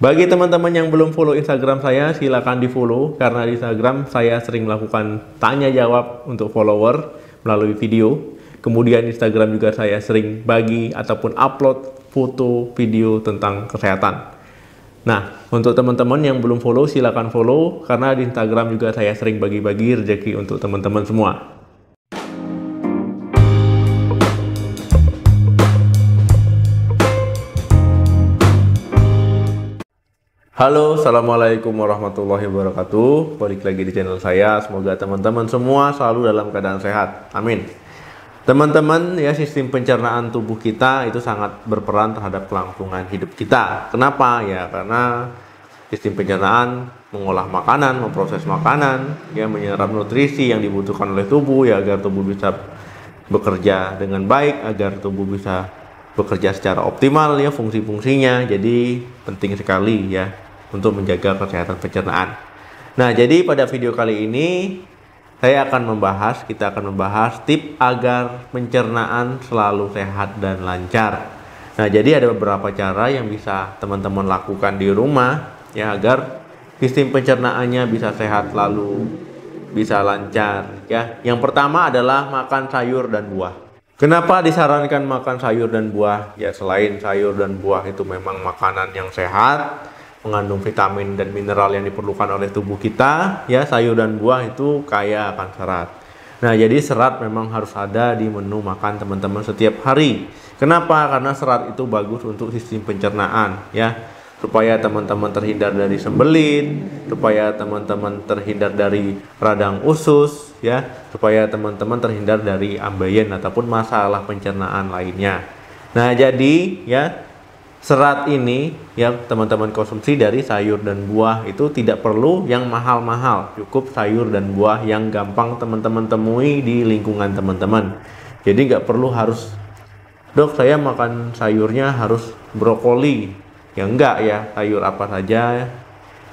Bagi teman-teman yang belum follow Instagram saya, silakan di-follow karena di Instagram saya sering melakukan tanya jawab untuk follower melalui video. Kemudian Instagram juga saya sering bagi ataupun upload foto, video tentang kesehatan. Nah, untuk teman-teman yang belum follow, silakan follow karena di Instagram juga saya sering bagi-bagi rezeki untuk teman-teman semua. Halo, assalamualaikum warahmatullahi wabarakatuh. Balik lagi di channel saya. Semoga teman-teman semua selalu dalam keadaan sehat. Amin. Teman-teman, ya, sistem pencernaan tubuh kita itu sangat berperan terhadap kelangsungan hidup kita. Kenapa? Ya, karena sistem pencernaan mengolah makanan, memproses makanan, ya, menyerap nutrisi yang dibutuhkan oleh tubuh, ya, agar tubuh bisa bekerja dengan baik, agar tubuh bisa bekerja secara optimal, ya, fungsi-fungsinya. Jadi penting sekali, ya, untuk menjaga kesehatan pencernaan. Nah, jadi pada video kali ini kita akan membahas tips agar pencernaan selalu sehat dan lancar. Nah, jadi ada beberapa cara yang bisa teman-teman lakukan di rumah, ya, agar sistem pencernaannya bisa sehat lalu bisa lancar, ya. Yang pertama adalah makan sayur dan buah. Kenapa disarankan makan sayur dan buah? Ya, selain sayur dan buah itu memang makanan yang sehat, mengandung vitamin dan mineral yang diperlukan oleh tubuh kita, ya, sayur dan buah itu kaya akan serat. Nah, jadi serat memang harus ada di menu makan teman-teman setiap hari. Kenapa? Karena serat itu bagus untuk sistem pencernaan, ya. Supaya teman-teman terhindar dari sembelit, supaya teman-teman terhindar dari radang usus, ya, supaya teman-teman terhindar dari ambeien ataupun masalah pencernaan lainnya. Nah, jadi, ya, serat ini, ya, teman-teman konsumsi dari sayur dan buah itu tidak perlu yang mahal-mahal, cukup sayur dan buah yang gampang teman-teman temui di lingkungan teman-teman. Jadi nggak perlu harus, dok, saya makan sayurnya harus brokoli. Ya enggak, ya, sayur apa saja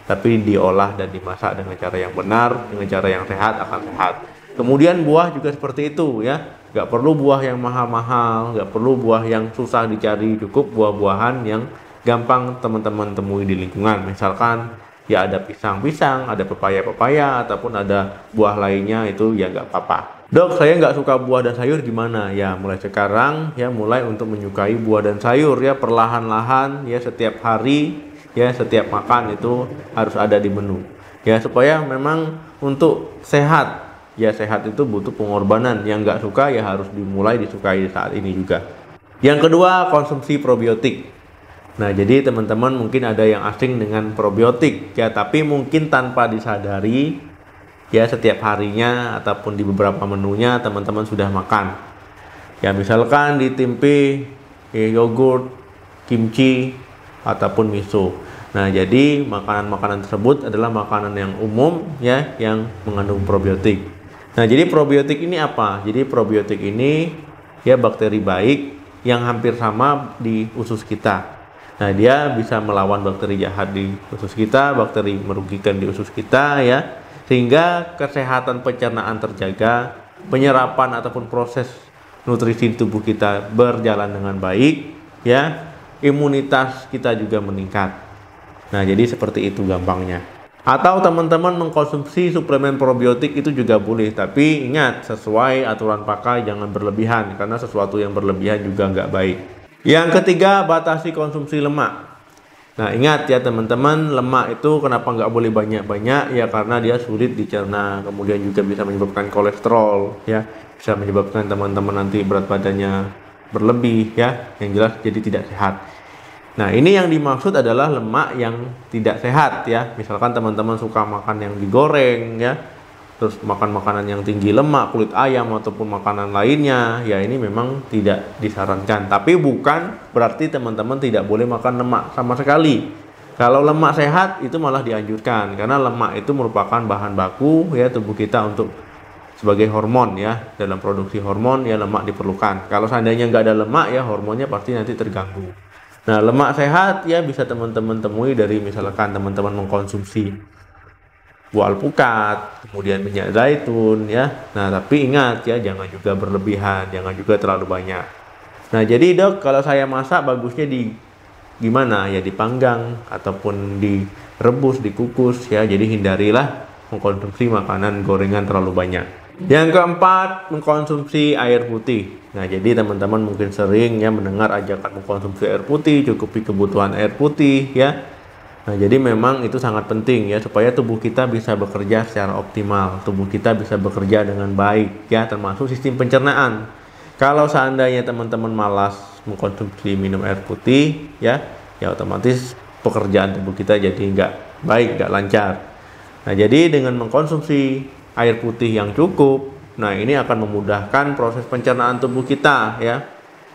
tapi diolah dan dimasak dengan cara yang benar, dengan cara yang sehat akan sehat. Kemudian buah juga seperti itu, ya. Nggak perlu buah yang mahal-mahal, nggak perlu buah yang susah dicari, cukup buah-buahan yang gampang teman-teman temui di lingkungan. Misalkan, ya, ada pisang-pisang, ada pepaya-pepaya, ataupun ada buah lainnya, itu ya nggak apa-apa. Dok, saya nggak suka buah dan sayur, gimana? Ya, mulai sekarang, ya, mulai untuk menyukai buah dan sayur, ya, perlahan-lahan, ya, setiap hari, ya, setiap makan itu harus ada di menu, ya, supaya memang untuk sehat. Ya, sehat itu butuh pengorbanan. Yang nggak suka ya harus dimulai disukai saat ini juga. Yang kedua, konsumsi probiotik. Nah, jadi teman-teman mungkin ada yang asing dengan probiotik, ya, tapi mungkin tanpa disadari, ya, setiap harinya ataupun di beberapa menunya teman-teman sudah makan. Ya, misalkan di tempe, yogurt, kimchi, ataupun miso. Nah, jadi makanan-makanan tersebut adalah makanan yang umum, ya, yang mengandung probiotik. Nah, jadi probiotik ini apa? Jadi probiotik ini, ya, bakteri baik yang hampir sama di usus kita. Nah, dia bisa melawan bakteri jahat di usus kita, bakteri merugikan di usus kita, ya, sehingga kesehatan pencernaan terjaga, penyerapan ataupun proses nutrisi tubuh kita berjalan dengan baik, ya, imunitas kita juga meningkat. Nah, jadi seperti itu gampangnya. Atau teman-teman mengkonsumsi suplemen probiotik itu juga boleh, tapi ingat, sesuai aturan pakai, jangan berlebihan, karena sesuatu yang berlebihan juga nggak baik. Yang ketiga, batasi konsumsi lemak. Nah, ingat, ya, teman-teman, lemak itu kenapa nggak boleh banyak-banyak? Ya, karena dia sulit dicerna, kemudian juga bisa menyebabkan kolesterol, ya, bisa menyebabkan teman-teman nanti berat badannya berlebih, ya, yang jelas jadi tidak sehat. Nah, ini yang dimaksud adalah lemak yang tidak sehat, ya. Misalkan teman-teman suka makan yang digoreng, ya, terus makan makanan yang tinggi lemak, kulit ayam ataupun makanan lainnya, ya, ini memang tidak disarankan. Tapi bukan berarti teman-teman tidak boleh makan lemak sama sekali. Kalau lemak sehat itu malah dianjurkan, karena lemak itu merupakan bahan baku, ya, tubuh kita untuk sebagai hormon, ya. Dalam produksi hormon, ya, lemak diperlukan. Kalau seandainya nggak ada lemak, ya, hormonnya pasti nanti terganggu. Nah, lemak sehat, ya, bisa teman-teman temui dari misalkan teman-teman mengkonsumsi buah alpukat, kemudian minyak zaitun, ya. Nah, tapi ingat, ya, jangan juga berlebihan, jangan juga terlalu banyak. Nah, jadi, dok, kalau saya masak bagusnya gimana ya, dipanggang ataupun direbus, dikukus ya. Jadi hindarilah mengkonsumsi makanan gorengan terlalu banyak. Yang keempat, mengkonsumsi air putih. Nah, jadi teman-teman mungkin sering ya mendengar ajakan mengkonsumsi air putih, cukupi kebutuhan air putih ya. Nah, jadi memang itu sangat penting ya, supaya tubuh kita bisa bekerja secara optimal, tubuh kita bisa bekerja dengan baik ya, termasuk sistem pencernaan. Kalau seandainya teman-teman malas mengkonsumsi minum air putih ya, ya otomatis pekerjaan tubuh kita jadi nggak baik, nggak lancar. Nah, jadi dengan mengkonsumsi air putih yang cukup, nah ini akan memudahkan proses pencernaan tubuh kita ya.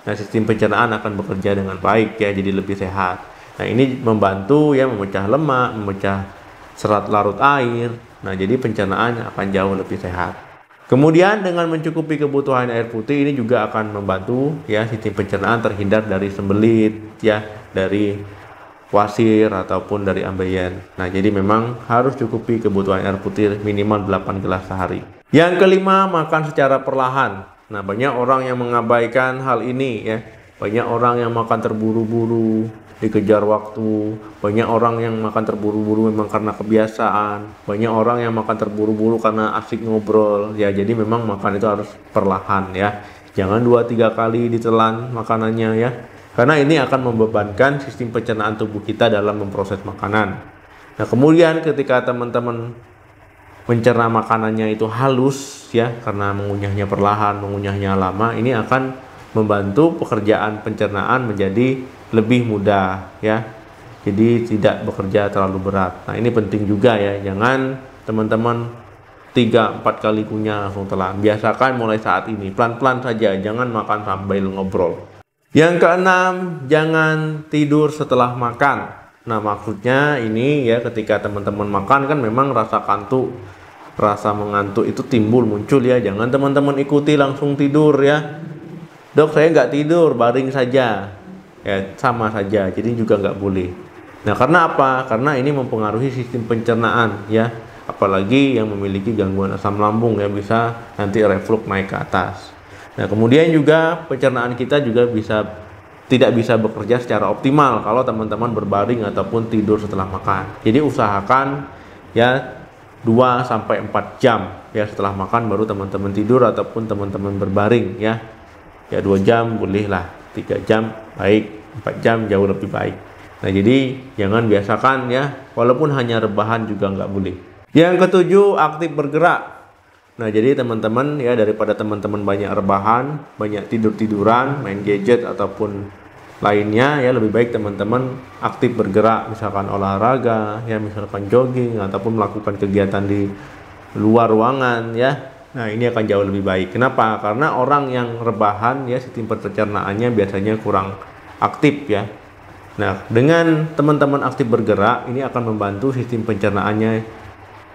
Nah, sistem pencernaan akan bekerja dengan baik ya, jadi lebih sehat. Nah, ini membantu ya memecah lemak, memecah serat larut air. Nah, jadi pencernaan akan jauh lebih sehat. Kemudian dengan mencukupi kebutuhan air putih ini juga akan membantu ya sistem pencernaan terhindar dari sembelit ya, dari wasir ataupun dari ambeien. Nah, jadi memang harus cukupi kebutuhan air putih minimal 8 gelas sehari. Yang kelima, makan secara perlahan. Nah, banyak orang yang mengabaikan hal ini ya. Banyak orang yang makan terburu-buru, dikejar waktu. Banyak orang yang makan terburu-buru memang karena kebiasaan. Banyak orang yang makan terburu-buru karena asik ngobrol. Ya, jadi memang makan itu harus perlahan ya. Jangan 2-3 kali ditelan makanannya ya. Karena ini akan membebankan sistem pencernaan tubuh kita dalam memproses makanan. Nah, kemudian ketika teman-teman mencerna makanannya itu halus ya, karena mengunyahnya perlahan, mengunyahnya lama, ini akan membantu pekerjaan pencernaan menjadi lebih mudah ya. Jadi tidak bekerja terlalu berat. Nah, ini penting juga ya, jangan teman-teman 3-4 kali kunyah langsung telan. Biasakan mulai saat ini, pelan-pelan saja, jangan makan sambil ngobrol. Yang keenam, jangan tidur setelah makan. Nah, maksudnya ini ya, ketika teman-teman makan kan memang rasa kantuk, rasa mengantuk itu muncul ya. Jangan teman-teman ikuti langsung tidur ya. Dok, saya nggak tidur, baring saja. Ya, sama saja, jadi juga nggak boleh. Nah, karena apa? Karena ini mempengaruhi sistem pencernaan ya. Apalagi yang memiliki gangguan asam lambung ya, bisa nanti reflux naik ke atas. Nah, kemudian juga pencernaan kita juga tidak bisa bekerja secara optimal kalau teman-teman berbaring ataupun tidur setelah makan. Jadi usahakan ya 2-4 jam ya setelah makan baru teman-teman tidur ataupun teman-teman berbaring ya. Ya 2 jam bolehlah, 3 jam baik, 4 jam jauh lebih baik. Nah, jadi jangan biasakan ya, walaupun hanya rebahan juga nggak boleh. Yang ketujuh, aktif bergerak. Nah, jadi teman-teman ya, daripada teman-teman banyak rebahan, banyak tidur-tiduran, main gadget ataupun lainnya ya, lebih baik teman-teman aktif bergerak, misalkan olahraga ya, misalkan jogging ataupun melakukan kegiatan di luar ruangan ya. Nah, ini akan jauh lebih baik. Kenapa? Karena orang yang rebahan ya, sistem pencernaannya biasanya kurang aktif ya. Nah, dengan teman-teman aktif bergerak, ini akan membantu sistem pencernaannya,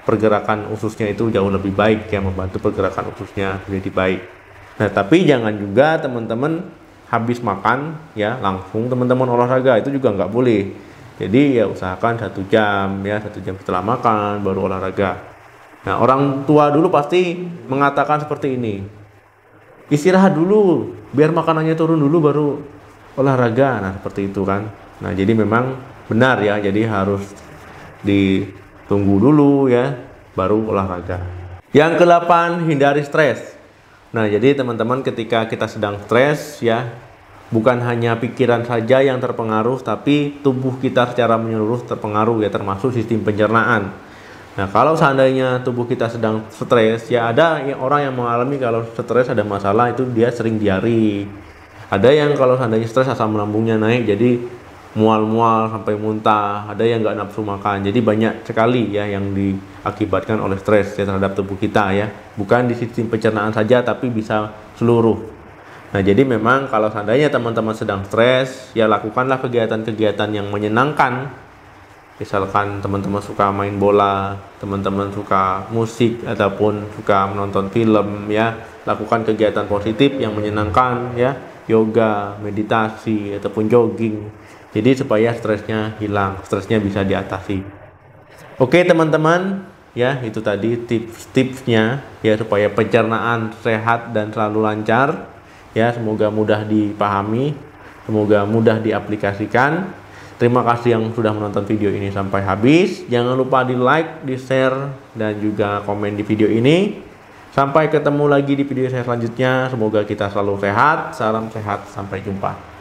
pergerakan ususnya itu jauh lebih baik ya, membantu pergerakan ususnya menjadi baik. Nah, tapi jangan juga teman-teman habis makan ya langsung teman-teman olahraga, itu juga nggak boleh. Jadi ya usahakan 1 jam ya, 1 jam setelah makan baru olahraga. Nah, orang tua dulu pasti mengatakan seperti ini, istirahat dulu biar makanannya turun dulu baru olahraga. Nah, seperti itu kan. Nah, jadi memang benar ya, jadi harus ditunggu dulu ya baru olahraga. Yang ke-8, hindari stres. Nah, jadi teman-teman ketika kita sedang stres ya, bukan hanya pikiran saja yang terpengaruh, tapi tubuh kita secara menyeluruh terpengaruh ya, termasuk sistem pencernaan. Nah, kalau seandainya tubuh kita sedang stres ya, ada orang yang mengalami kalau stres ada masalah itu dia sering diare. Ada yang kalau seandainya stres asam lambungnya naik jadi mual-mual sampai muntah, ada yang nggak nafsu makan. Jadi banyak sekali ya yang diakibatkan oleh stres ya terhadap tubuh kita ya. Bukan di sistem pencernaan saja, tapi bisa seluruh. Nah, jadi memang kalau seandainya teman-teman sedang stres, ya lakukanlah kegiatan-kegiatan yang menyenangkan. Misalkan teman-teman suka main bola, teman-teman suka musik ataupun suka menonton film ya, lakukan kegiatan positif yang menyenangkan ya, yoga, meditasi ataupun jogging. Jadi supaya stresnya hilang, stresnya bisa diatasi. Oke teman-teman, ya itu tadi tips-tipsnya ya supaya pencernaan sehat dan selalu lancar. Ya, semoga mudah dipahami, semoga mudah diaplikasikan. Terima kasih yang sudah menonton video ini sampai habis. Jangan lupa di like, di share, dan juga komen di video ini. Sampai ketemu lagi di video saya selanjutnya. Semoga kita selalu sehat. Salam sehat, sampai jumpa.